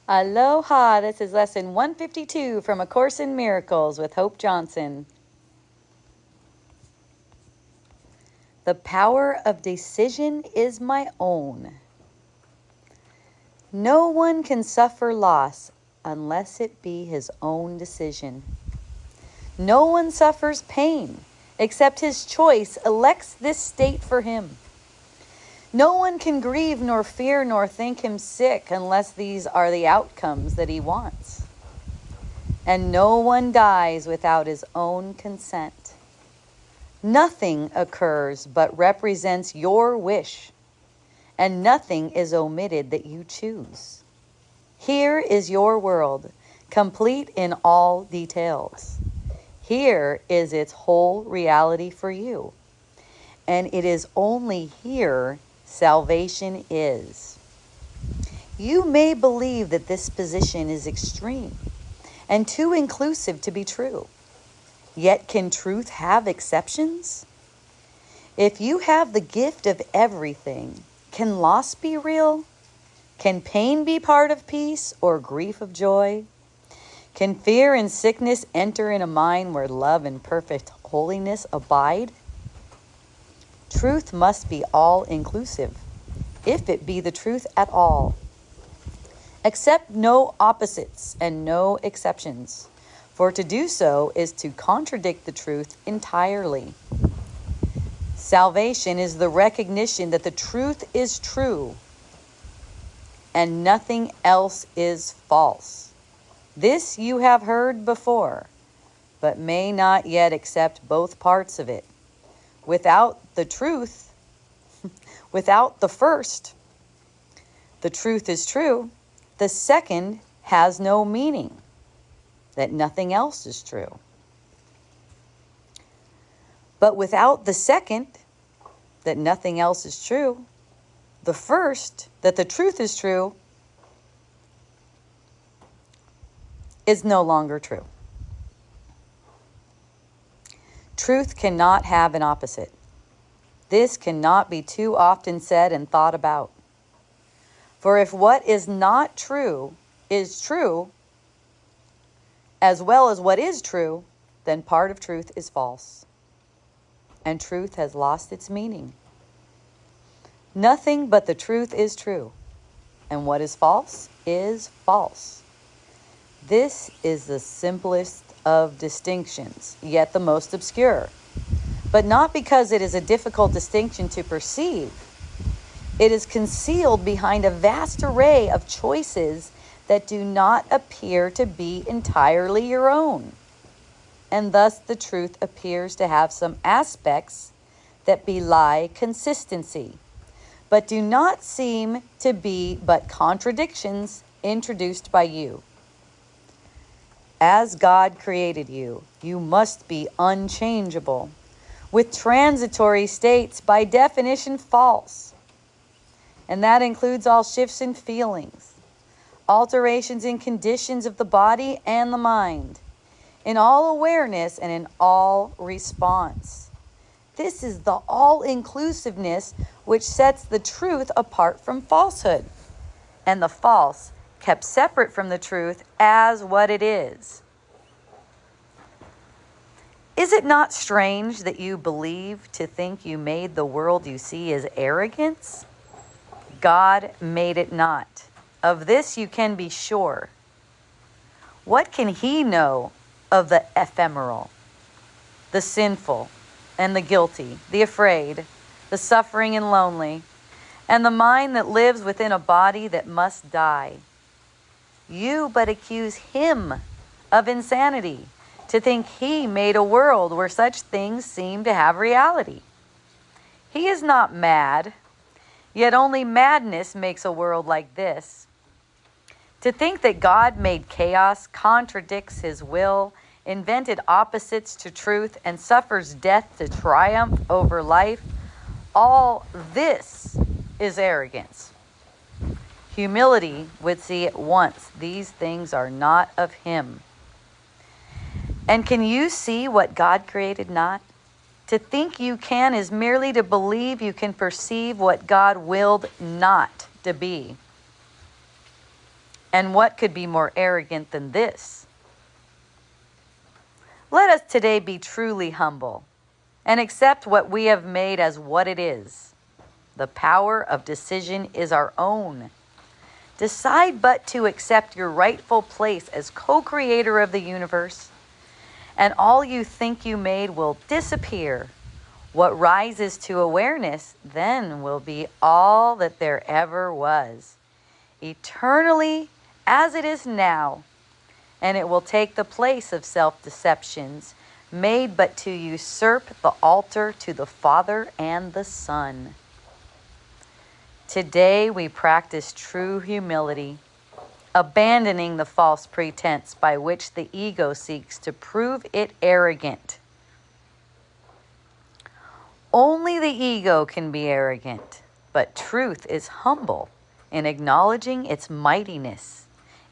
Aloha, this is lesson 152 from A Course in Miracles with Hope Johnson. The power of decision is my own. No one can suffer loss unless it be his own decision. No one suffers pain except his choice elects this state for him. No one can grieve nor fear nor think him sick unless these are the outcomes that he wants. And no one dies without his own consent. Nothing occurs but represents your wish, and nothing is omitted that you choose. Here is your world, complete in all details. Here is its whole reality for you, and it is only here salvation is. You may believe that this position is extreme and too inclusive to be true. Yet can truth have exceptions? If you have the gift of everything, can loss be real? Can pain be part of peace or grief of joy? Can fear and sickness enter in a mind where love and perfect holiness abide? Truth must be all-inclusive, if it be the truth at all. Accept no opposites and no exceptions, for to do so is to contradict the truth entirely. Salvation is the recognition that the truth is true and nothing else is false. This you have heard before, but may not yet accept both parts of it. Without the truth, without the first, the truth is true, the second has no meaning, that nothing else is true. But without the second, that nothing else is true, the first, that the truth is true, is no longer true. Truth cannot have an opposite. This cannot be too often said and thought about. For if what is not true is true, as well as what is true, then part of truth is false, and truth has lost its meaning. Nothing but the truth is true, and what is false is false. This is the simplest of distinctions, yet the most obscure, but not because it is a difficult distinction to perceive. It is concealed behind a vast array of choices that do not appear to be entirely your own, and thus the truth appears to have some aspects that belie consistency, but do not seem to be but contradictions introduced by you. As God created you, you must be unchangeable, with transitory states by definition false. And that includes all shifts in feelings, alterations in conditions of the body and the mind, in all awareness and in all response. This is the all-inclusiveness which sets the truth apart from falsehood, and the false kept separate from the truth as what it is. Is it not strange that you believe to think you made the world you see as arrogance? God made it not. Of this you can be sure. What can he know of the ephemeral, the sinful, and the guilty, the afraid, the suffering and lonely, and the mind that lives within a body that must die? You but accuse him of insanity to think he made a world where such things seem to have reality. He is not mad, yet only madness makes a world like this. To think that God made chaos, contradicts his will, invented opposites to truth, and suffers death to triumph over life, all this is arrogance. Humility would see at once these things are not of him. And can you see what God created not? To think you can is merely to believe you can perceive what God willed not to be. And what could be more arrogant than this? Let us today be truly humble and accept what we have made as what it is. The power of decision is our own. Decide but to accept your rightful place as co-creator of the universe, and all you think you made will disappear. What rises to awareness then will be all that there ever was, eternally as it is now, and it will take the place of self-deceptions made but to usurp the altar to the Father and the Son. Today we practice true humility, abandoning the false pretense by which the ego seeks to prove it arrogant. Only the ego can be arrogant, but truth is humble in acknowledging its mightiness,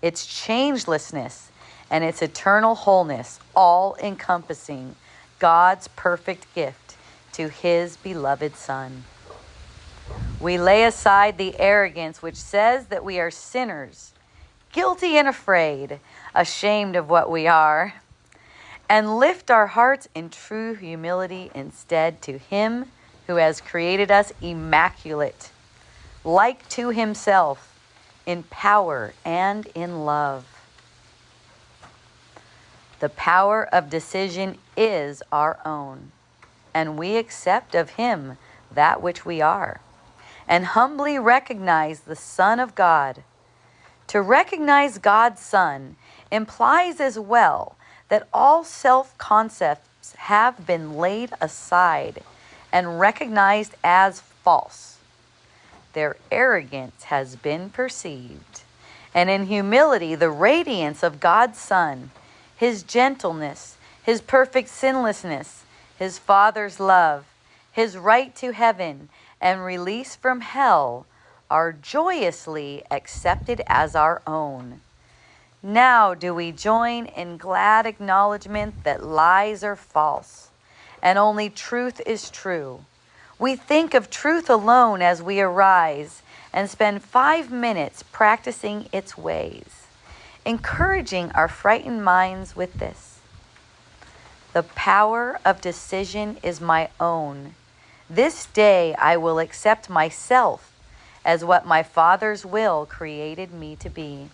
its changelessness, and its eternal wholeness, all encompassing God's perfect gift to His beloved Son. We lay aside the arrogance which says that we are sinners, guilty and afraid, ashamed of what we are, and lift our hearts in true humility instead to Him who has created us immaculate, like to Himself, in power and in love. The power of decision is our own, and we accept of Him that which we are, and humbly recognize the Son of God. To recognize God's Son implies as well that all self-concepts have been laid aside and recognized as false. Their arrogance has been perceived, and in humility the radiance of God's Son, His gentleness, His perfect sinlessness, His Father's love, His right to heaven, and release from hell are joyously accepted as our own. Now do we join in glad acknowledgement that lies are false, and only truth is true. We think of truth alone as we arise and spend 5 minutes practicing its ways, encouraging our frightened minds with this. The power of decision is my own. This day I will accept myself as what my Father's will created me to be.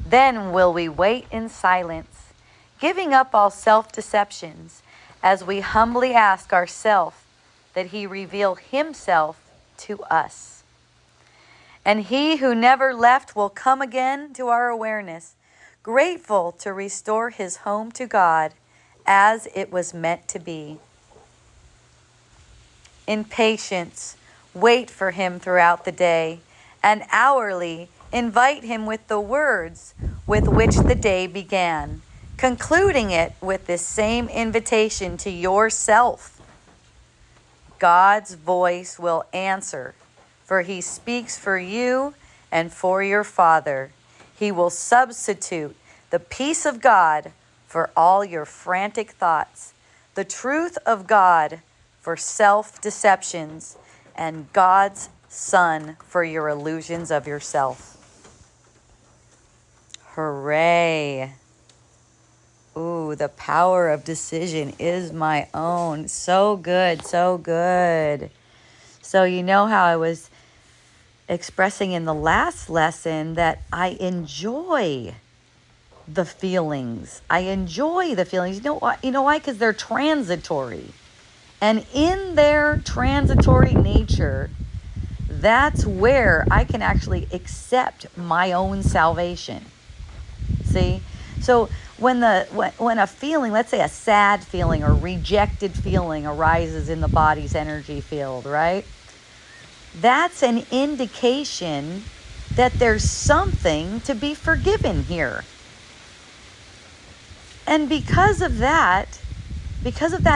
Then will we wait in silence, giving up all self-deceptions, as we humbly ask ourselves that He reveal Himself to us. And He who never left will come again to our awareness, grateful to restore His home to God as it was meant to be. In patience, wait for Him throughout the day, and hourly invite Him with the words with which the day began, concluding it with this same invitation to yourself. God's voice will answer, for He speaks for you and for your Father. He will substitute the peace of God for all your frantic thoughts, the truth of God for self-deceptions, and God's Son for your illusions of yourself. Hooray! Ooh, the power of decision is my own. So good, so good. So you know how I was expressing in the last lesson that I enjoy the feelings. I enjoy the feelings. You know why? Because they're transitory. And in their transitory nature, that's where I can actually accept my own salvation. See? So when a feeling, let's say a sad feeling or rejected feeling arises in the body's energy field, right? That's an indication that there's something to be forgiven here. And because of that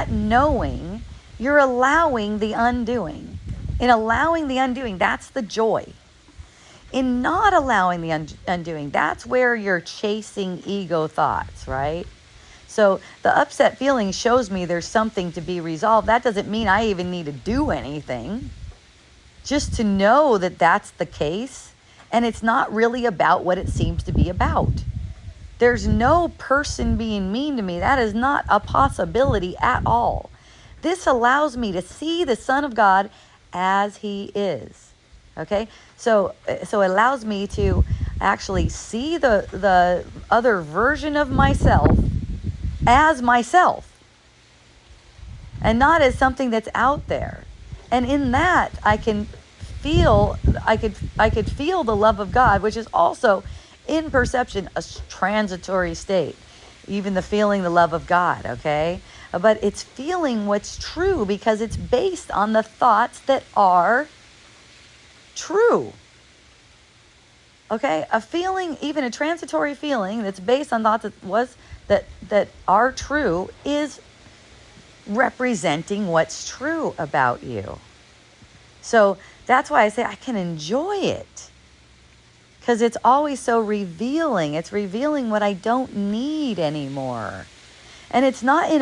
knowing, you're allowing the undoing. In allowing the undoing, that's the joy. In not allowing the undoing, that's where you're chasing ego thoughts, right? So the upset feeling shows me there's something to be resolved. That doesn't mean I even need to do anything. Just to know that that's the case And it's not really about what it seems to be about. There's no person being mean to me. That is not a possibility at all. This allows me to see the Son of God as he is. Okay? So it allows me to actually see the other version of myself as myself and not as something that's out there. And in that I could feel the love of God, which is also in perception a transitory state. Even the feeling the love of God, okay? But it's feeling what's true because it's based on the thoughts that are true. Okay? A feeling, even a transitory feeling that's based on thoughts that are true, is representing what's true about you. So that's why I say I can enjoy it, because it's always so revealing. It's revealing what I don't need anymore. And it's not in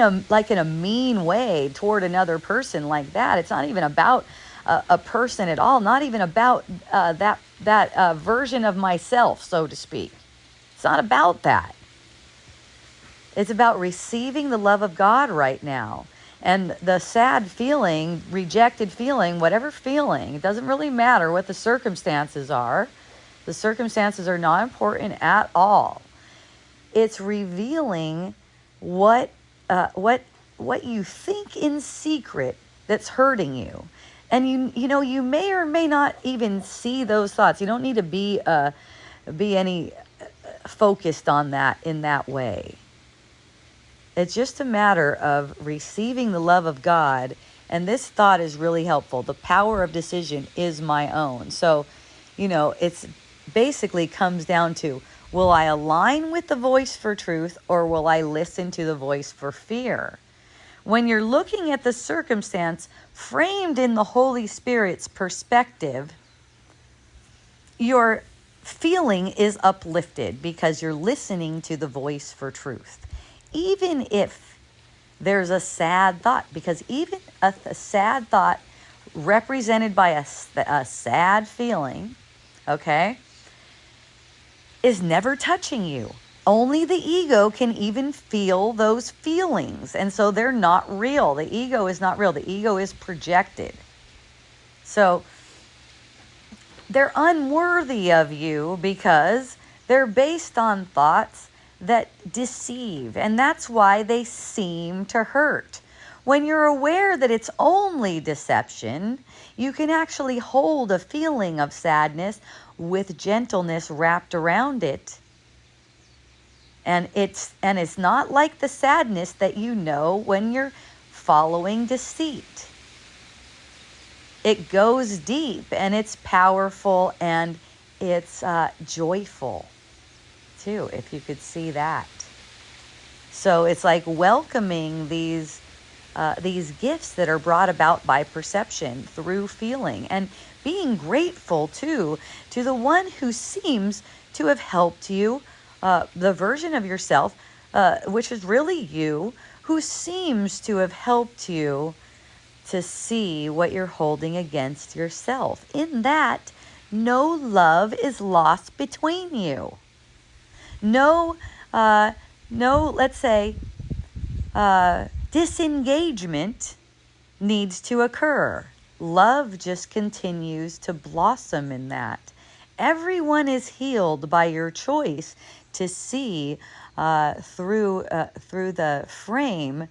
a mean way toward another person like that. It's not even about a person at all. Not even about that version of myself, so to speak. It's not about that. It's about receiving the love of God right now. And the sad feeling, rejected feeling, whatever feeling, it doesn't really matter what the circumstances are. The circumstances are not important at all. It's revealing what you think in secret that's hurting you. And you may or may not even see those thoughts. You don't need to be any focused on that in that way. It's just a matter of receiving the love of God. And this thought is really helpful. The power of decision is my own. So, it's basically comes down to, will I align with the voice for truth, or will I listen to the voice for fear? When you're looking at the circumstance framed in the Holy Spirit's perspective, your feeling is uplifted because you're listening to the voice for truth. Even if there's a sad thought, because even a sad thought represented by a sad feeling, okay, is never touching you. Only the ego can even feel those feelings. And so they're not real. The ego is not real. The ego is projected. So they're unworthy of you because they're based on thoughts that deceive. And that's why they seem to hurt. When you're aware that it's only deception, you can actually hold a feeling of sadness with gentleness wrapped around it. And it's not like the sadness that you know when you're following deceit. It goes deep and it's powerful and it's joyful too, if you could see that. So it's like welcoming these gifts that are brought about by perception through feeling, and being grateful too to the one who seems to have helped you, the version of yourself, which is really you, who seems to have helped you to see what you're holding against yourself. In that, no love is lost between you. No, let's say, disengagement needs to occur. Love just continues to blossom in that. Everyone is healed by your choice to see through the frame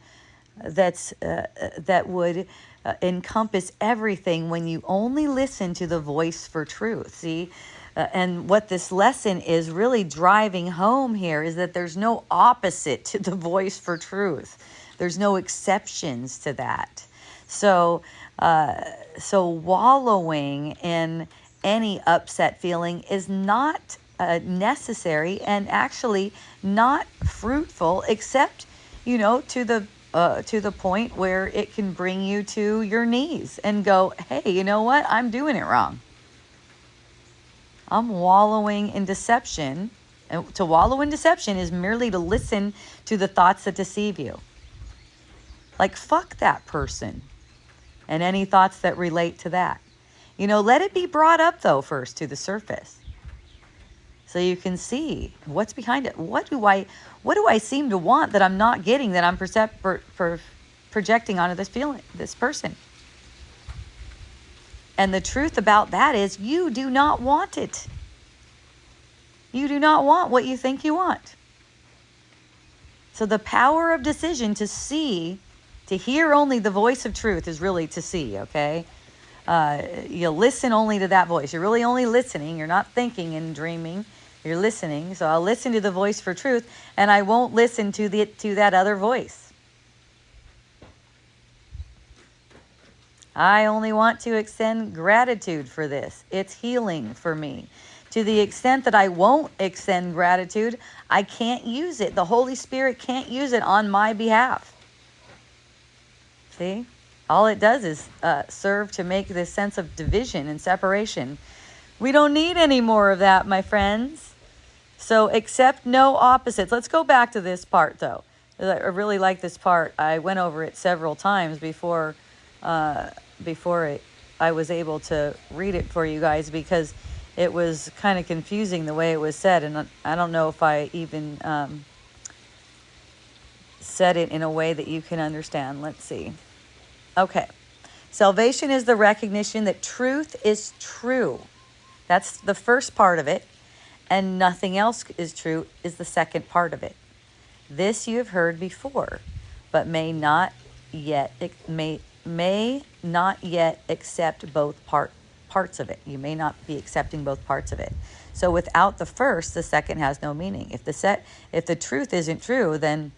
that would encompass everything when you only listen to the voice for truth. See? And what this lesson is really driving home here is that there's no opposite to the voice for truth. There's no exceptions to that. So wallowing in any upset feeling is not necessary and actually not fruitful, except, to the point where it can bring you to your knees and go, hey, you know what? I'm doing it wrong. I'm wallowing in deception. And to wallow in deception is merely to listen to the thoughts that deceive you. Like, fuck that person and any thoughts that relate to that. Let it be brought up, though, first to the surface. So you can see what's behind it. What do I seem to want that I'm not getting, that I'm projecting onto this person? And the truth about that is you do not want it. You do not want what you think you want. So the power of decision to see, to hear only the voice of truth is really to see, okay? You listen only to that voice. You're really only listening. You're not thinking and dreaming. You're listening. So I'll listen to the voice for truth, and I won't listen to that other voice. I only want to extend gratitude for this. It's healing for me. To the extent that I won't extend gratitude, I can't use it. The Holy Spirit can't use it on my behalf. See? All it does is serve to make this sense of division and separation. We don't need any more of that, my friends. So accept no opposites. Let's go back to this part, though. I really like this part. I went over it several times before I was able to read it for you guys, because it was kind of confusing the way it was said. And I don't know if I even said it in a way that you can understand. Let's see. Okay. Salvation is the recognition that truth is true. That's the first part of it. And nothing else is true is the second part of it. This you have heard before, but may not yet accept both parts of it. You may not be accepting both parts of it. So without the first, the second has no meaning. If the truth isn't true, then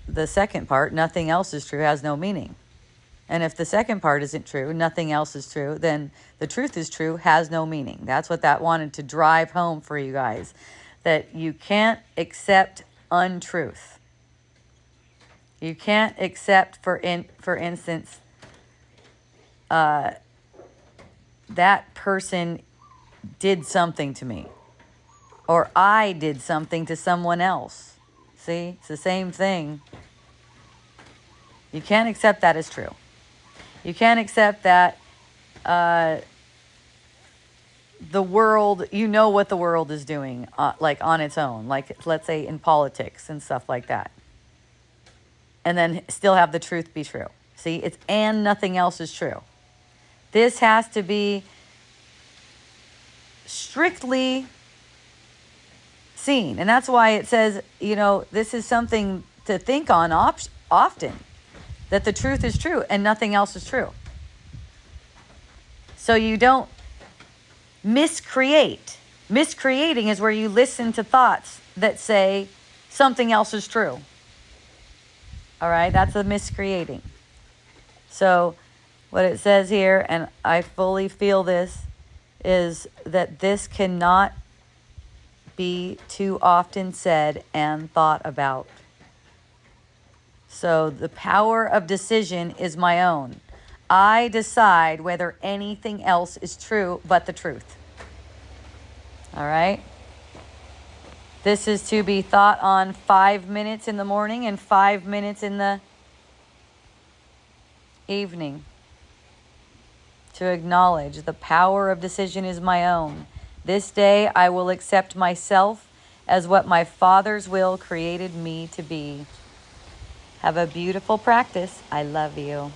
the second part, nothing else is true, has no meaning. And if the second part isn't true, nothing else is true, then the truth is true, has no meaning. That's what that wanted to drive home for you guys. That you can't accept untruth. You can't accept, for instance, that person did something to me. Or I did something to someone else. See, it's the same thing. You can't accept that as true. You can't accept that the world, you know what the world is doing, like on its own, like let's say in politics and stuff like that. And then still have the truth be true. See, and nothing else is true. This has to be strictly seen. And that's why it says, this is something to think on often, that the truth is true and nothing else is true. So you don't miscreate. Miscreating is where you listen to thoughts that say something else is true. All right, that's a miscreating. So what it says here, and I fully feel this, is that this cannot be too often said and thought about. So the power of decision is my own. I decide whether anything else is true but the truth. All right? This is to be thought on 5 minutes in the morning and 5 minutes in the evening. To acknowledge the power of decision is my own. This day I will accept myself as what my Father's will created me to be. Have a beautiful practice. I love you.